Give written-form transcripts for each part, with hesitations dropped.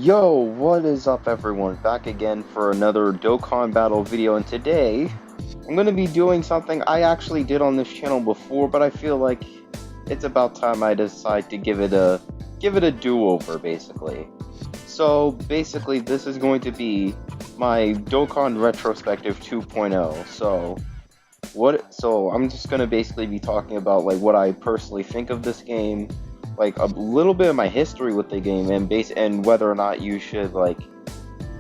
Yo, what is up everyone? Back again for another Dokkan battle video, and today I'm going to be doing something I actually did on this channel before, but I feel like it's about time I decide to give it a do-over basically. So basically this is going to be my Dokkan Retrospective 2.0. So I'm just gonna basically be talking about like what I personally think of this game, like a little bit of my history with the game, and whether or not you should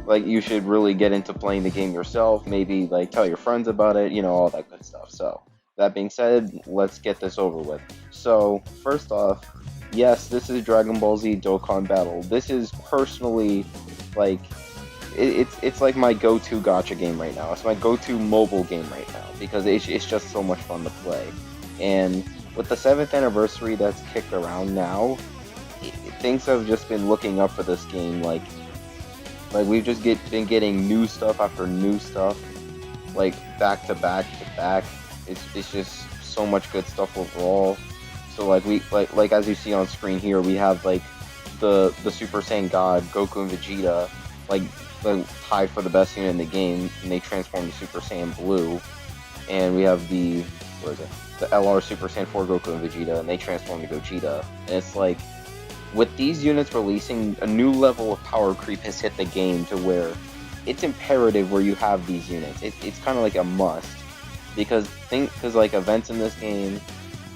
you should really get into playing the game yourself, maybe like tell your friends about it, all that good stuff. So that being said, let's get this over with. So first off, yes, this is Dragon Ball Z Dokkan Battle. This is personally like it's like my go-to gacha game right now. It's my go-to mobile game right now because it's just so much fun to play. And with the 7th anniversary that's kicked around now, things have just been looking up for this game. Like we've just been getting new stuff after new stuff, like back to back to back. It's just so much good stuff overall. So like as you see on screen here, we have like the Super Saiyan God Goku and Vegeta, like tied for the best unit in the game, and they transform to Super Saiyan Blue. And we have the LR Super Saiyan 4 Goku and Vegeta, and they transform to Gogeta. And it's like, with these units releasing, a new level of power creep has hit the game to where it's imperative where you have these units. It's kind of like a must, because like events in this game,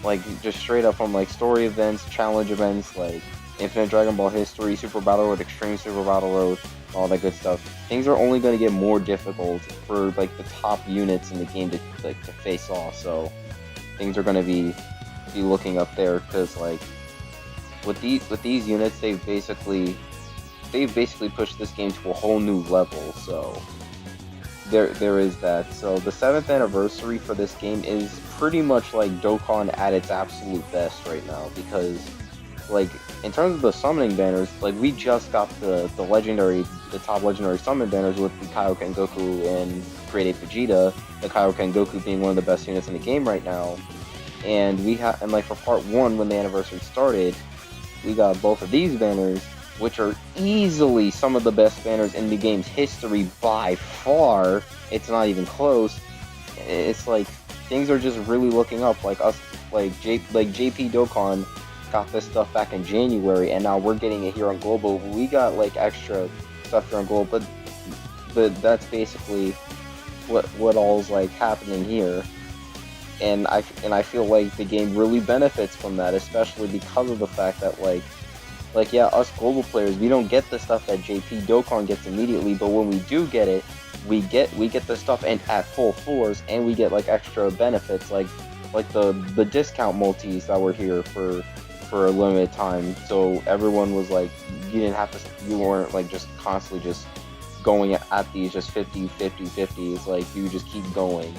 like just straight up from like story events, challenge events, like Infinite Dragon Ball History, Super Battle Road, Extreme Super Battle Road, all that good stuff. Things are only going to get more difficult for like the top units in the game to face off. So things are going to be looking up there, because like with these units, they've basically pushed this game to a whole new level. So there is that. So the 7th anniversary for this game is pretty much like Dokkan at its absolute best right now, because like in terms of the summoning banners, like we just got the top legendary summon banners with the Kaioken Goku and Grade 8 Vegeta, the Kaioken Goku being one of the best units in the game right now. And like for part 1, when the anniversary started, we got both of these banners, which are easily some of the best banners in the game's history by far. It's not even close. It's like things are just really looking up. Like JP Dokkan got this stuff back in January, and now we're getting it here on Global. We got like extra stuff here on Global, but that's basically what all's like happening here. And I feel like the game really benefits from that, especially because of the fact that like yeah, us global players, we don't get the stuff that JP Dokkan gets immediately, but when we do get it, we get the stuff and at full force, and we get like extra benefits like the discount multis that were here for a limited time. So everyone was like, you weren't like just constantly just going at these just 50 50 50s. Like you just keep going.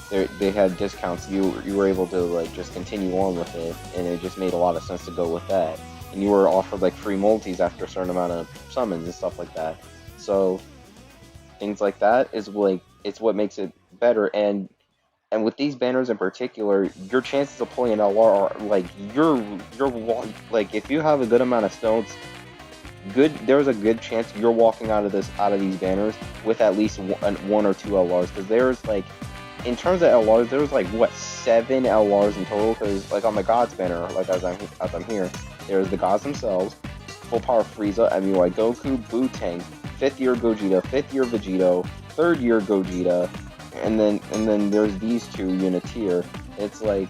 They had discounts. You were able to like just continue on with it, and it just made a lot of sense to go with that. And you were offered like free multis after a certain amount of summons and stuff like that. So things like that is like, it's what makes it better. And with these banners in particular, your chances of pulling an LR are like you're like, if you have a good amount of stones, there's a good chance you're walking out of these banners with at least one or two LRs, because there's like, in terms of LRs, there's like what, 7 LRs in total, because like on the Gods banner, like as I'm here, there's the Gods themselves, full power Frieza, MUI Goku, Boo-Tang, 5th year Gogeta, 5th year Vegito, 3rd year Gogeta, and then there's these two units here. It's like,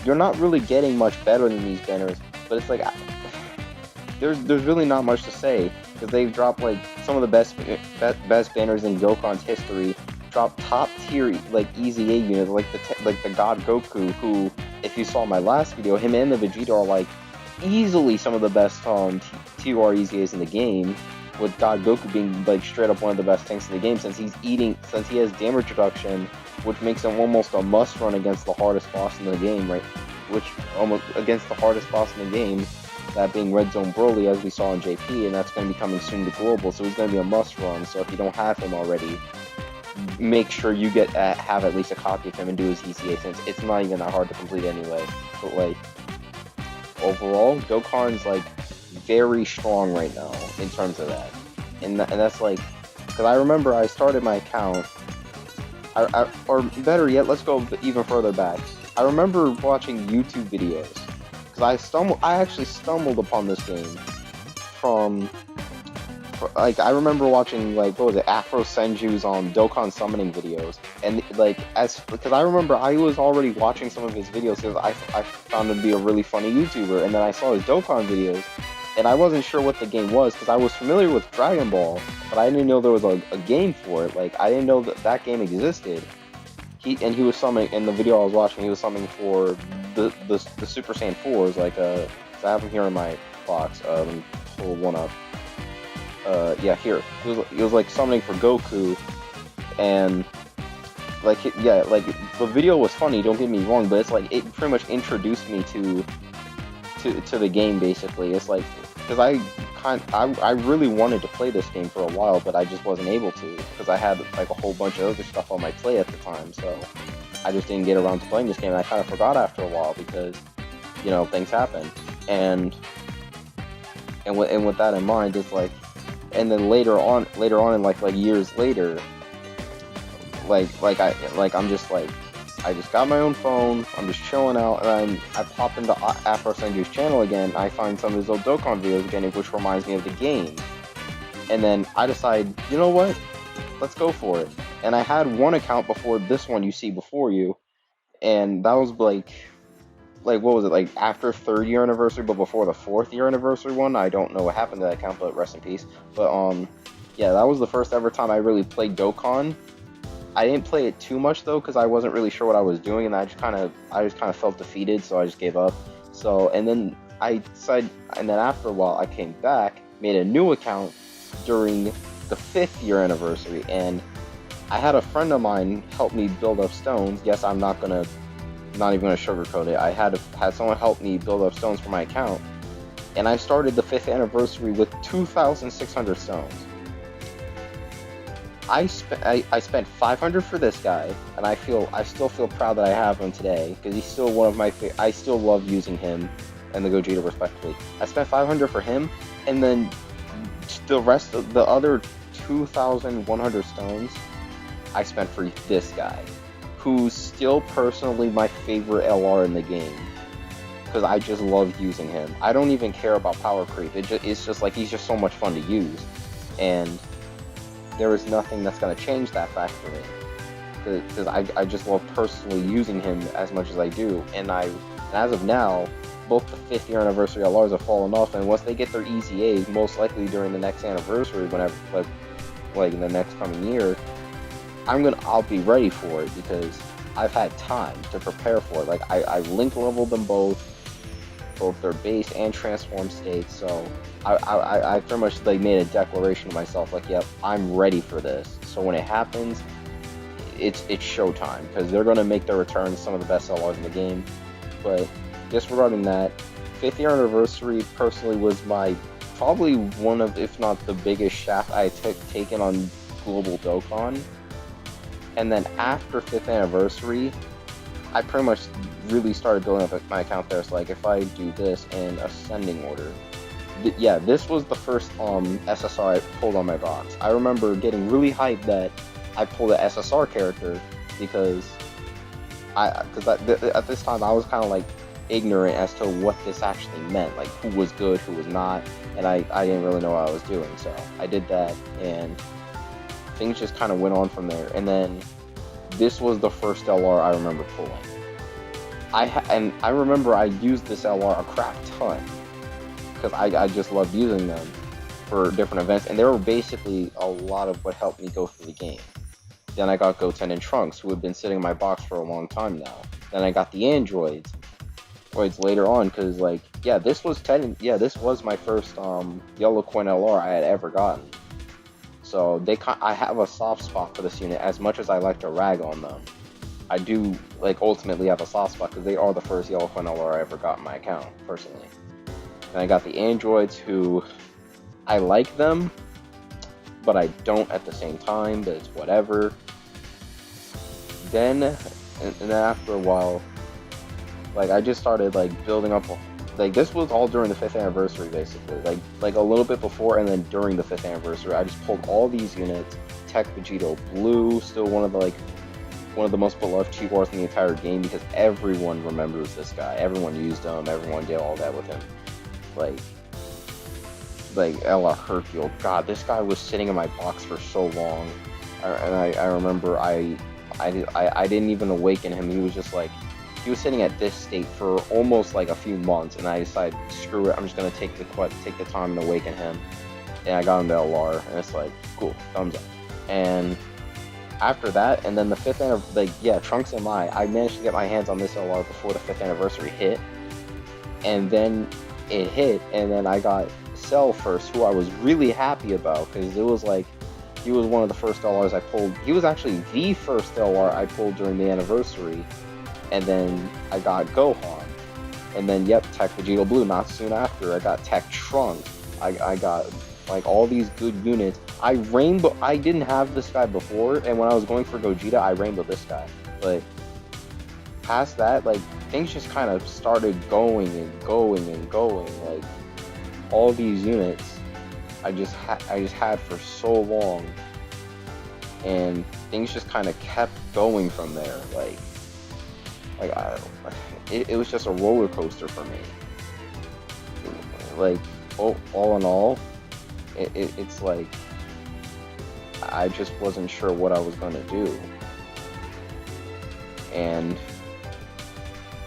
you're not really getting much better than these banners, but it's like there's really not much to say, because they've dropped like some of the best banners in Dokkan's history. Drop top tier like easy A units, like the God Goku, who, if you saw my last video, him and the Vegeta are like easily some of the best TR easy A's in the game, with God Goku being like straight up one of the best tanks in the game, since he has damage reduction, which makes him almost a must run against the hardest boss in the game, right? Which almost against the hardest boss in the game, that being Red Zone Broly, as we saw in JP, and that's going to be coming soon to Global, so he's going to be a must run. So if you don't have him already, make sure you have at least a copy of him and do his ECA, since it's not even that hard to complete anyway. But like overall, Dokkan's like very strong right now in terms of that. And that's like, because I remember I started my account, or better yet, let's go even further back. I remember watching YouTube videos, because I actually stumbled upon this game from, like, I remember watching, like, what was it, Afro Senju's Dokkan summoning videos, and, like, because I remember I was already watching some of his videos because I found him to be a really funny YouTuber, and then I saw his Dokkan videos, and I wasn't sure what the game was, because I was familiar with Dragon Ball, but I didn't know there was a game for it. Like, I didn't know that game existed. He was summoning, in the video I was watching, he was summoning for the Super Saiyan 4s, like, I have them here in my box, let me pull one up. Yeah, here. He was like summoning for Goku, and like, yeah, like, the video was funny, don't get me wrong, but it's like, it pretty much introduced me to the game, basically. It's like, because I really wanted to play this game for a while, but I just wasn't able to, because I had like a whole bunch of other stuff on my plate at the time, so I just didn't get around to playing this game, and I kind of forgot after a while, because, you know, things happen, and with that in mind, it's like, and then later on in like years later, I'm just like, I just got my own phone, I'm just chilling out, and I pop into Afro Senju's channel again, I find some of his old Dokkan videos again, which reminds me of the game. And then I decide, you know what? Let's go for it. And I had one account before this one you see before you, and that was like what was it, like after 3rd year anniversary, but before the 4th year anniversary one. I don't know what happened to that account, but rest in peace. But yeah, that was the first ever time I really played Dokkan. I didn't play it too much though, because I wasn't really sure what I was doing, and I just kind of felt defeated, so I just gave up. So, and then I decided, and then after a while I came back, made a new account during the 5th year anniversary, and I had a friend of mine help me build up stones. Yes, I'm not even gonna sugarcoat it. I had someone help me build up stones for my account, and I started the 5th anniversary with 2,600 stones. I spent 500 for this guy, and I still feel proud that I have him today, because he's still one of my I still love using him and the Gogeta respectively. I spent 500 for him, and then the rest of the other 2,100 stones I spent for this guy, who's still personally my favorite LR in the game, because I just love using him. I don't even care about power creep. It's just like, he's just so much fun to use, and there is nothing that's going to change that fact for me, because I just love personally using him as much as I do. And as of now, both the 5th year anniversary LRs have fallen off, and once they get their EZAs, most likely during the next anniversary, whenever, like in the next coming year, I'll be ready for it, because I've had time to prepare for it. Like, I link leveled them both their base and transform states, so I pretty much like made a declaration to myself, like, yep, I'm ready for this. So when it happens, it's showtime, because they're going to make their return, some of the best LRs in the game. But disregarding that, 5th year anniversary personally was probably one of, if not the biggest shaft I taken on Global Dokkan. And then after 5th anniversary, I pretty much really started building up my account there. So like, if I do this in ascending order, yeah, this was the first SSR I pulled on my box. I remember getting really hyped that I pulled an SSR character, because at this time I was kind of like ignorant as to what this actually meant, like who was good, who was not, and I didn't really know what I was doing. So I did that, and things just kind of went on from there. And then this was the first LR I remember pulling. I remember I used this LR a crap ton, because I just loved using them for different events, and they were basically a lot of what helped me go through the game. Then I got Goten and Trunks, who had been sitting in my box for a long time now. Then I got the androids later on, because like, yeah, this was my first yellow coin LR I had ever gotten. So I have a soft spot for this unit, as much as I like to rag on them. I do like ultimately have a soft spot, because they are the first yellow coin LR I ever got in my account personally. And I got the androids, who I like them, but I don't at the same time, but it's whatever. Then, and then after a while, like, I just started like building up like this was all during the 5th anniversary, basically. Like a little bit before and then during the 5th anniversary, I just pulled all these units. Tech Vegito Blue, still one of the most beloved Chi-Wars in the entire game because everyone remembers this guy. Everyone used him. Everyone did all that with him. Like Ella Hercule. God, this guy was sitting in my box for so long. I remember I didn't even awaken him. He was just like, he was sitting at this state for almost like a few months, and I decided, screw it, I'm just gonna take the time and awaken him. And I got him to LR, and it's like, cool, thumbs up. And after that, and then the 5th anniversary, like, yeah, Trunks and I managed to get my hands on this LR before the 5th anniversary hit. And then it hit, and then I got Cell first, who I was really happy about, because it was like, he was one of the first LRs I pulled. He was actually the first LR I pulled during the anniversary. And then I got Gohan. And then, yep, Tech Vegito Blue not soon after. I got Tech Trunks. I got, like, all these good units. I didn't have this guy before, and when I was going for Gogeta, I rainbowed this guy. But past that, like, things just kind of started going and going and going. Like, all these units I just had for so long, and things just kind of kept going from there. It was just a roller coaster for me. Like, all in all, it's like I just wasn't sure what I was going to do. And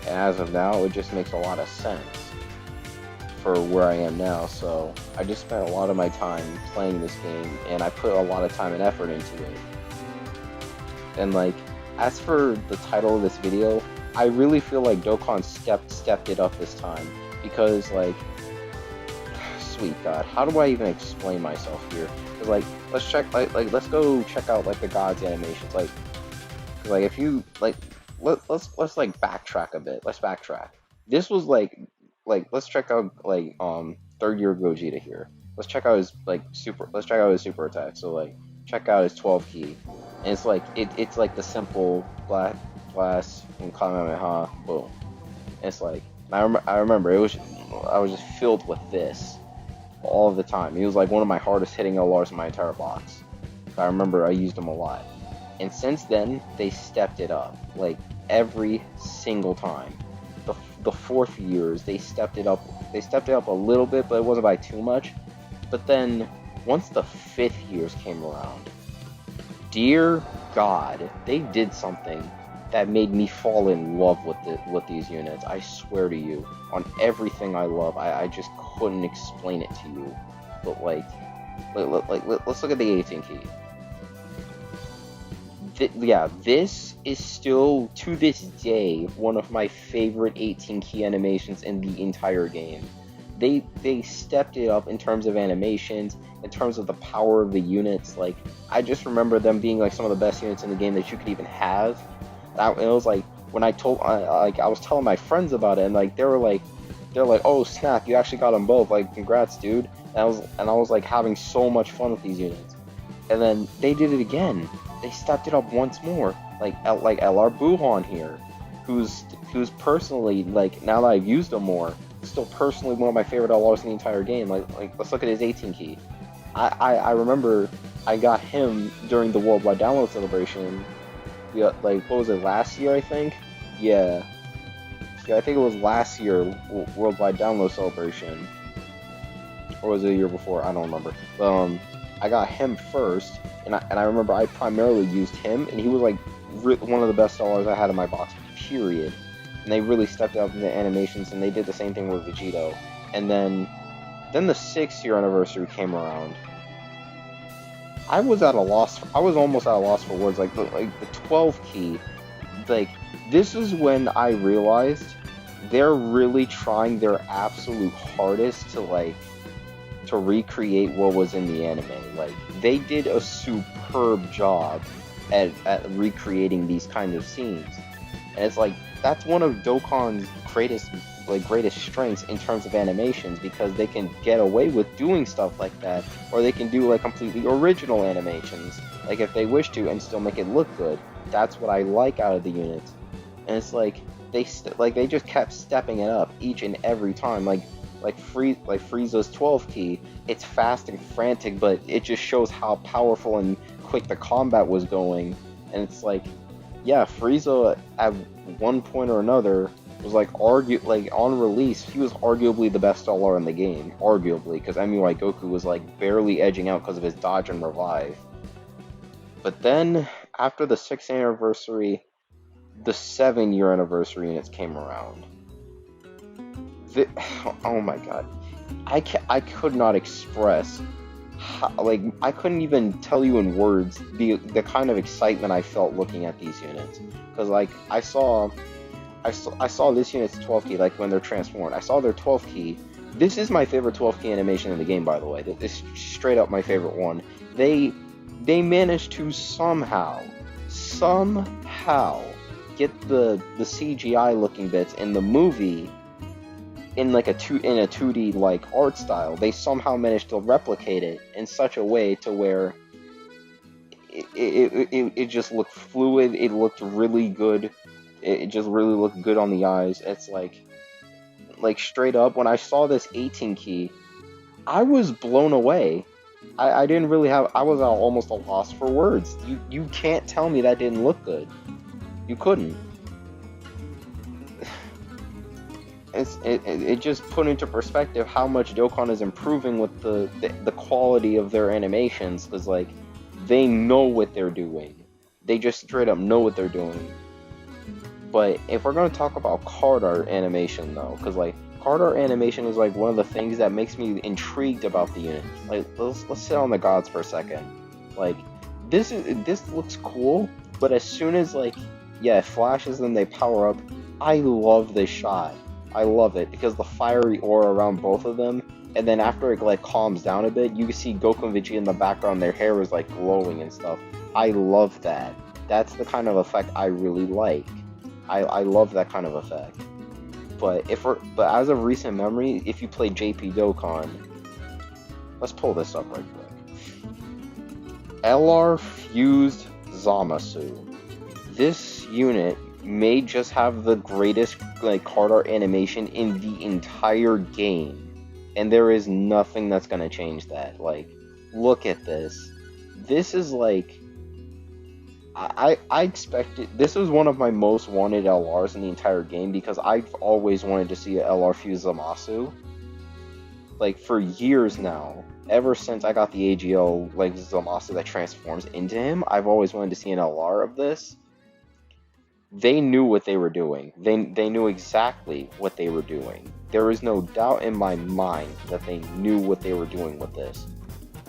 as of now, it just makes a lot of sense for where I am now. So I just spent a lot of my time playing this game, and I put a lot of time and effort into it. And like, as for the title of this video, I really feel like Dokkan stepped it up this time, because like, sweet God, how do I even explain myself here? Cause like, let's go check out like the gods animations. Like if you like, let's like backtrack a bit. Let's backtrack. This was like let's check out like 3rd year Gogeta here. Let's check out his super attack. So like, check out his 12 key, and it's like it's like the simple blast and Kamehameha, boom. And it's like, I remember I was just filled with this all the time. He was like one of my hardest hitting LRs in my entire box. I remember I used him a lot. And since then, they stepped it up. Like, every single time. The 4th years, they stepped it up. They stepped it up a little bit, but it wasn't by too much. But then, once the 5th years came around, dear God, they did something that made me fall in love with these units. I swear to you, on everything I love, I just couldn't explain it to you. But like let's look at the 18 key. Yeah, this is still, to this day, one of my favorite 18 key animations in the entire game. They stepped it up in terms of animations, in terms of the power of the units. Like, I just remember them being like some of the best units in the game that you could even have. And it was like, when I was telling my friends about it, and like they're like, oh snap, you actually got them both, like, congrats, dude. And I was like having so much fun with these units. And then they did it again. They stepped it up once more. Like LR Buhan here, who's personally, like, now that I've used him more, still personally one of my favorite LRs in the entire game. Like let's look at his 18 key. I remember I got him during the worldwide download celebration. Yeah, like, what was it, last year, I think? Yeah, I think it was last year, worldwide download celebration. Or was it the year before? I don't remember. I got him first, and I remember I primarily used him, and he was like one of the best sellers I had in my box, period. And they really stepped up in the animations, and they did the same thing with Vegito. And then the 6th year anniversary came around. I was almost at a loss for words. Like the 12 key, like, this is when I realized they're really trying their absolute hardest to recreate what was in the anime. Like, they did a superb job at recreating these kind of scenes. And it's like, that's one of Dokkan's greatest strengths in terms of animations, because they can get away with doing stuff like that, or they can do like completely original animations, like if they wish to, and still make it look good. That's what I like out of the units. And it's like, they just kept stepping it up each and every time. Like Frieza's 12 key, it's fast and frantic, but it just shows how powerful and quick the combat was going. And it's like, yeah, Frieza at one point or another was like on release, he was arguably the best LR in the game, arguably, because MUI Goku was like barely edging out because of his dodge and revive. But then after the 6th anniversary, the 7-year anniversary units came around. Oh my god, I could not express how, like, I couldn't even tell you in words the kind of excitement I felt looking at these units, because like I saw this unit's 12 key, like when they're transformed. I saw their 12 key. This is my favorite 12 key animation in the game, by the way. This is straight up my favorite one. They managed to somehow get the CGI looking bits in the movie in like a 2D like art style. They somehow managed to replicate it in such a way to where it just looked fluid. It looked really good. It just really looked good on the eyes. It's like straight up, when I saw this 18 key, I was blown away. I didn't really have, I was almost a loss for words. You can't tell me that didn't look good. You couldn't. It just put into perspective how much Dokkan is improving with the quality of their animations, because like they know what they're doing. They just straight up know what they're doing. But if we're going to talk about card art animation though, because like card art animation is like one of the things that makes me intrigued about the unit. Like let's sit on the gods for a second. Like this looks cool, but as soon as like, yeah, it flashes and they power up, I love this shot. I love it because the fiery aura around both of them, and then after it like calms down a bit, you can see Goku and Vegeta in the background, their hair is like glowing and stuff. I love that. That's the kind of effect I really like. I love that kind of effect. But as of recent memory, if you play JP Dokkan, let's pull this up right quick. LR Fused Zamasu. This unit may just have the greatest like card art animation in the entire game, and there is nothing that's gonna change that. Like, look at this. This is like, I expected, this was one of my most wanted LRs in the entire game, because I've always wanted to see a LR Fuse Zamasu. Like, for years now, ever since I got the AGL, like, Zamasu that transforms into him, I've always wanted to see an LR of this. They knew what they were doing. They knew exactly what they were doing. There is no doubt in my mind that they knew what they were doing with this.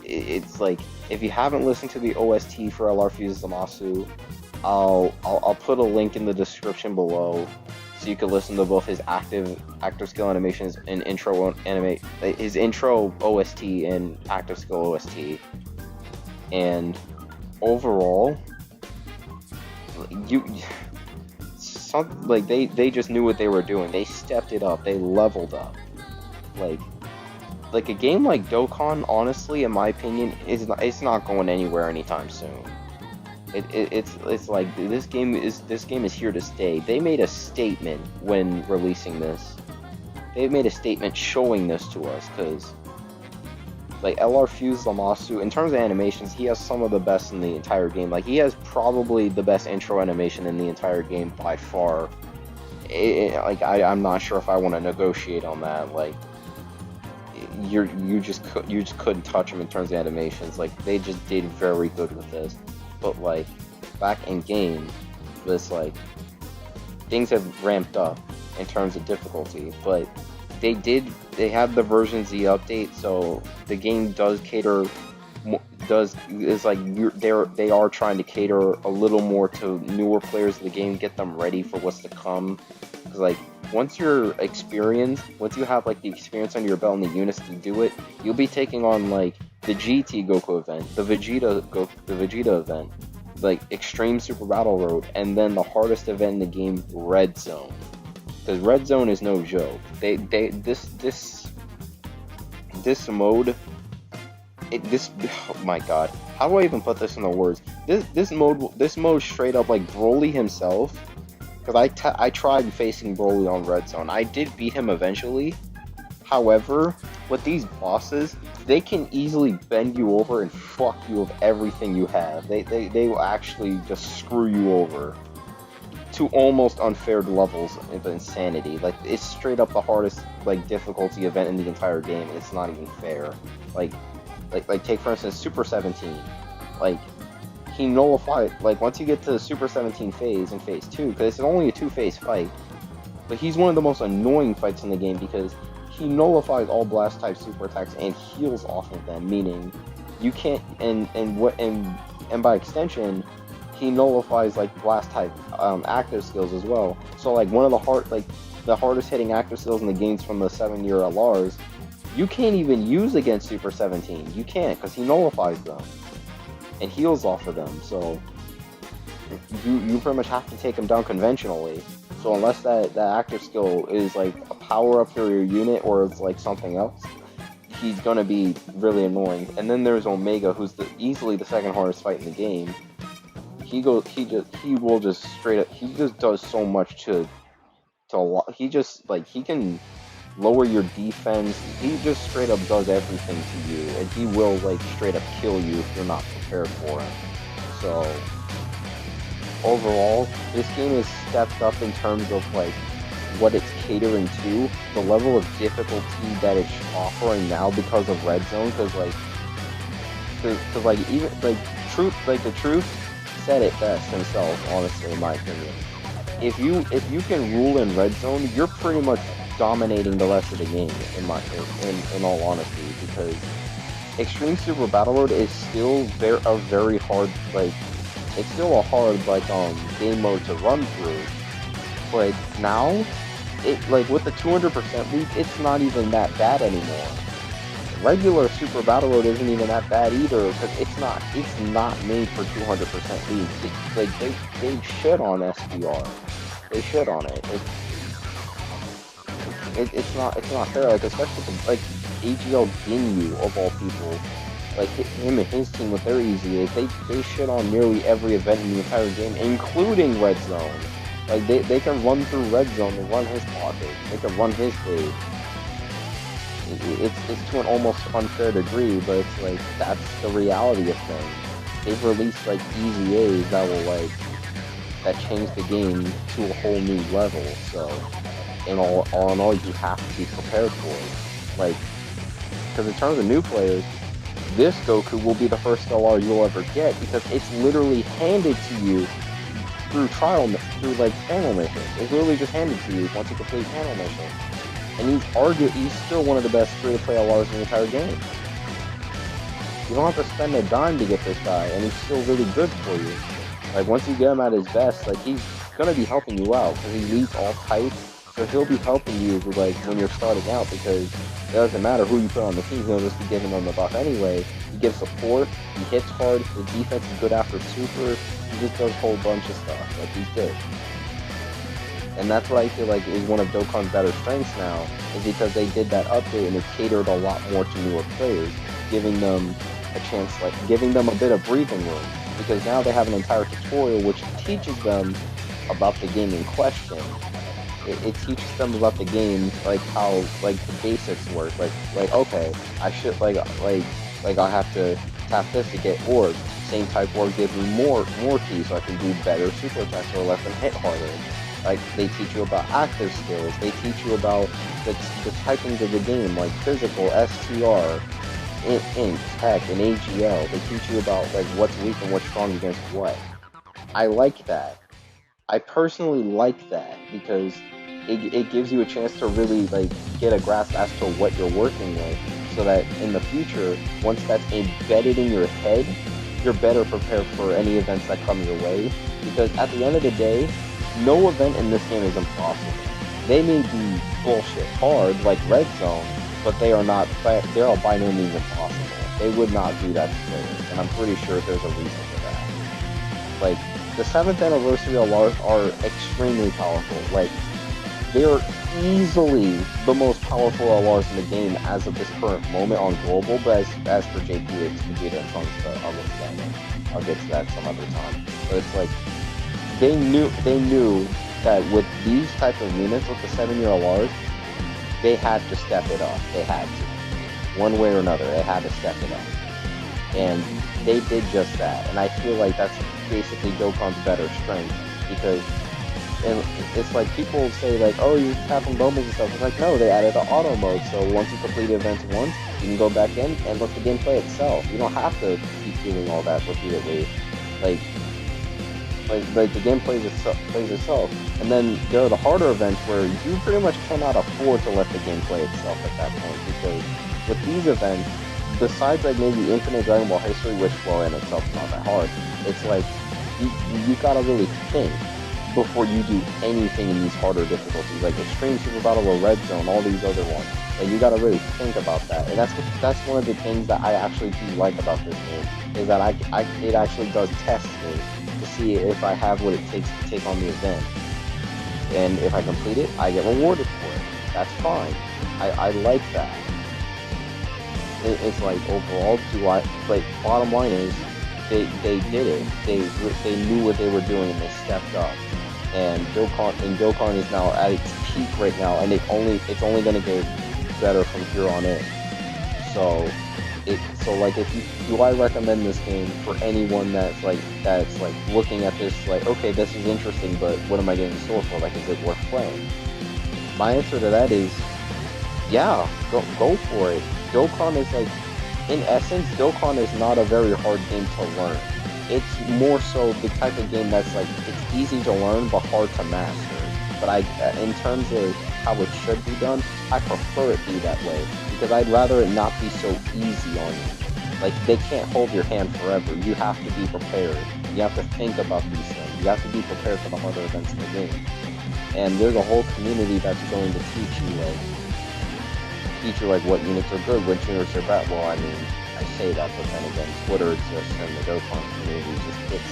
It's like, if you haven't listened to the OST for LR Fuse Zamasu, I'll put a link in the description below, so you can listen to both his active skill animations and his intro OST and active skill OST. And overall, they just knew what they were doing. They stepped it up. They leveled up. Like a game like Dokkan, honestly, in my opinion, it's not going anywhere anytime soon. It's like this game is here to stay. They made a statement when releasing this. They made a statement showing this to us, because like LR Fuse Zamasu, in terms of animations, he has some of the best in the entire game. Like, he has probably the best intro animation in the entire game by far. I'm not sure if I want to negotiate on that. Like, you just couldn't touch him in terms of animations. Like, they just did very good with this. But like back in game, this like things have ramped up in terms of difficulty, but they have the version Z update, so the game does cater, they are trying to cater a little more to newer players of the game, get them ready for what's to come. Because like once you have like the experience under your belt and the units to do it, you'll be taking on like the GT Goku event, the Vegeta event, like Extreme Super Battle Road, and then the hardest event in the game, Red Zone. Because Red Zone is no joke. This mode, oh my god, how do I even put this into words? This mode straight up, like Broly himself Because I tried facing Broly on Red Zone. I did beat him eventually. However, with these bosses, they can easily bend you over and fuck you with everything you have. They will actually just screw you over to almost unfair levels of insanity. Like, it's straight up the hardest, like, difficulty event in the entire game, and it's not even fair. Like, take for instance Super 17. Like, he nullified, like, once you get to the Super 17 phase in phase 2, because it's only a 2-phase fight, but he's one of the most annoying fights in the game because he nullifies all blast type super attacks and heals off of them, meaning you can't, and by extension, he nullifies like blast type active skills as well. So like one of the hardest hitting active skills in the games from the 7-year LRs, you can't even use against Super 17. You can't, because he nullifies them and heals off of them. So you pretty much have to take him down conventionally. So unless that active skill is like a power up for your unit or it's like something else, he's gonna be really annoying. And then there's Omega, who's easily the second hardest fight in the game. He will just straight up, he just does so much he can lower your defense. He just straight up does everything to you, and he will like straight up kill you if you're not prepared for him. So overall, this game is stepped up in terms of like what it's catering to, the level of difficulty that it's offering now because of Red Zone. Because even the truth said it best himself, honestly, in my opinion. If you can rule in Red Zone, you're pretty much dominating the rest of the game, in all honesty, because Extreme Super Battle Mode is still a very hard, like, it's still a hard game mode to run through. But now, with the 200% lead, it's not even that bad anymore. Regular Super Battle Mode isn't even that bad either, because it's not made for 200% leads. They shit on SPR. They shit on it. It's not fair. Like, especially AGL Ginyu of all people. Like, him and his team with their easy A's, they shit on nearly every event in the entire game, including Red Zone. Like, they can run through Red Zone and run his pocket. They can run his blade. It's to an almost unfair degree, but it's like, that's the reality of things. They've released like easy A's that will that change the game to a whole new level. So, all in all, you have to be prepared for it. Like, because in terms of new players, this Goku will be the first LR you'll ever get, because it's literally handed to you through panel missions. It's literally just handed to you once you complete panel missions. And he's still one of the best free-to-play LRs in the entire game. You don't have to spend a dime to get this guy, and he's still really good for you. Like, once you get him at his best, like, he's gonna be helping you out, because he leads all types, so he'll be helping you, like, when you're starting out, because it doesn't matter who you put on the team, he'll just be giving them the buff anyway. He gives support, he hits hard, the defense is good after super, he just does a whole bunch of stuff. Like, he's good. And that's what I feel like is one of Dokkan's better strengths now, is because they did that update and it catered a lot more to newer players, giving them a chance, like, giving them a bit of breathing room. Because now they have an entire tutorial which teaches them about the game in question. It teaches them about the game, like how, like, the basics work. Like okay, I should, like I have to tap this to get orbs. Same type orb gives me more keys so I can do better super attacks or let them hit harder. Like, they teach you about active skills. They teach you about the typings of the game, like physical, STR, int, tech, and AGL. They teach you about, like, what's weak and what's strong against what. I like that. I personally like that, because it gives you a chance to really, like, get a grasp as to what you're working with, so that in the future, once that's embedded in your head, you're better prepared for any events that come your way. Because at the end of the day, no event in this game is impossible. They may be bullshit hard, like Red Zone, but they are by no means impossible. They would not do that to players, and I'm pretty sure there's a reason for that. Like, the 7th anniversary LRs are extremely powerful. Like, they're easily the most powerful LRs in the game as of this current moment on global, but as for JP, it's Vegeta and Trunks, I'll get to that some other time. But it's like, they knew that with these type of units, with the 7-year LRs, they had to step it up. They had to. One way or another, they had to step it up. And they did just that. And I feel like that's basically Dokkan's better strength, because it's like people say like, oh, you tapping bubbles and stuff. It's like, no, they added an auto mode, so once you complete events once, you can go back in and let the game play itself. You don't have to keep doing all that repeatedly. Like the game plays itself. And then there are the harder events where you pretty much cannot afford to let the game play itself at that point, because with these events, besides like maybe Infinite Dragon Ball History, which well in itself is not that hard, it's like you gotta really think before you do anything in these harder difficulties, like Extreme Super Battle or Red Zone, all these other ones. Like, you gotta really think about that, and that's one of the things that I actually do like about this game, is that it actually does test me to see if I have what it takes to take on the event, and if I complete it, I get rewarded for it. That's fine. I like that. It's like overall, bottom line is they did it. They knew what they were doing and they stepped up. And Dokkan is now at its peak right now, and it's only going to get better from here on in. So do I recommend this game for anyone that's looking at this like, okay, this is interesting, but what am I getting in store for? Like, is it worth playing? My answer to that is, yeah, go for it. Dokkan is like, in essence, Dokkan is not a very hard game to learn. It's more so the type of game that's like, it's easy to learn but hard to master. But in terms of how it should be done, I prefer it be that way, because I'd rather it not be so easy on you. Like, they can't hold your hand forever. You have to be prepared. You have to think about these things. You have to be prepared for the harder events in the game. And there's a whole community that's going to teach you what units are good, which units are bad. Well, I mean, I say that, but then again, Twitter exists and the Dokkan community just gets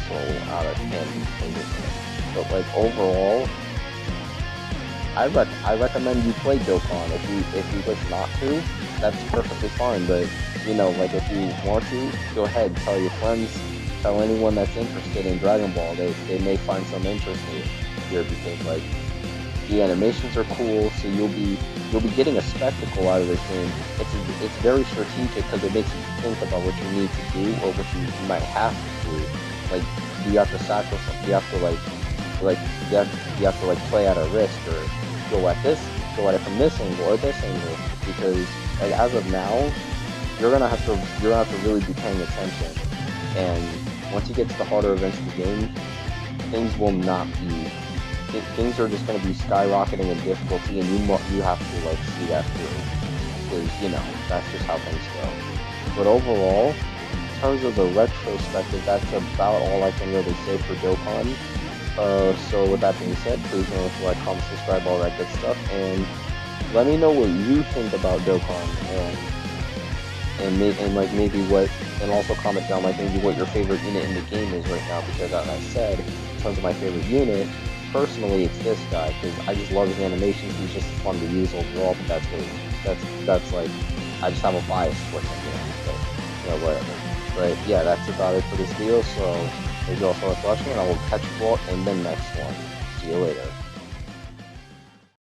so out of hand these things. But like, overall, I recommend you play Dokkan. If you wish not to, that's perfectly fine. But you know, like, if you want to, go ahead, tell your friends, tell anyone that's interested in Dragon Ball. They may find some interest here, because like, the animations are cool, so you'll be getting a spectacle out of this game. It's very strategic, because it makes you think about what you need to do or what you might have to do. Like, do you have to sacrifice? Do you have to play at a risk, or go at it from this angle or this angle? Because like, as of now, you're gonna have to really be paying attention. And once you get to the harder events of the game, things are just going to be skyrocketing in difficulty, and you have to like see that through, because you know, that's just how things go. But overall, in terms of the retrospective, that's about all I can really say for Dokkan. So with that being said, please remember to like, comment, subscribe, all that good stuff, and let me know what you think about Dokkan, and also comment down like maybe what your favorite unit in the game is right now, because as I said, in terms of my favorite unit, personally, it's this guy, because I just love his animations. He's just fun to use overall, but that's like, I just have a bias towards him, but whatever. But yeah, that's about it for this video, so thank you all so much for watching, and I will catch you all in the next one. See you later.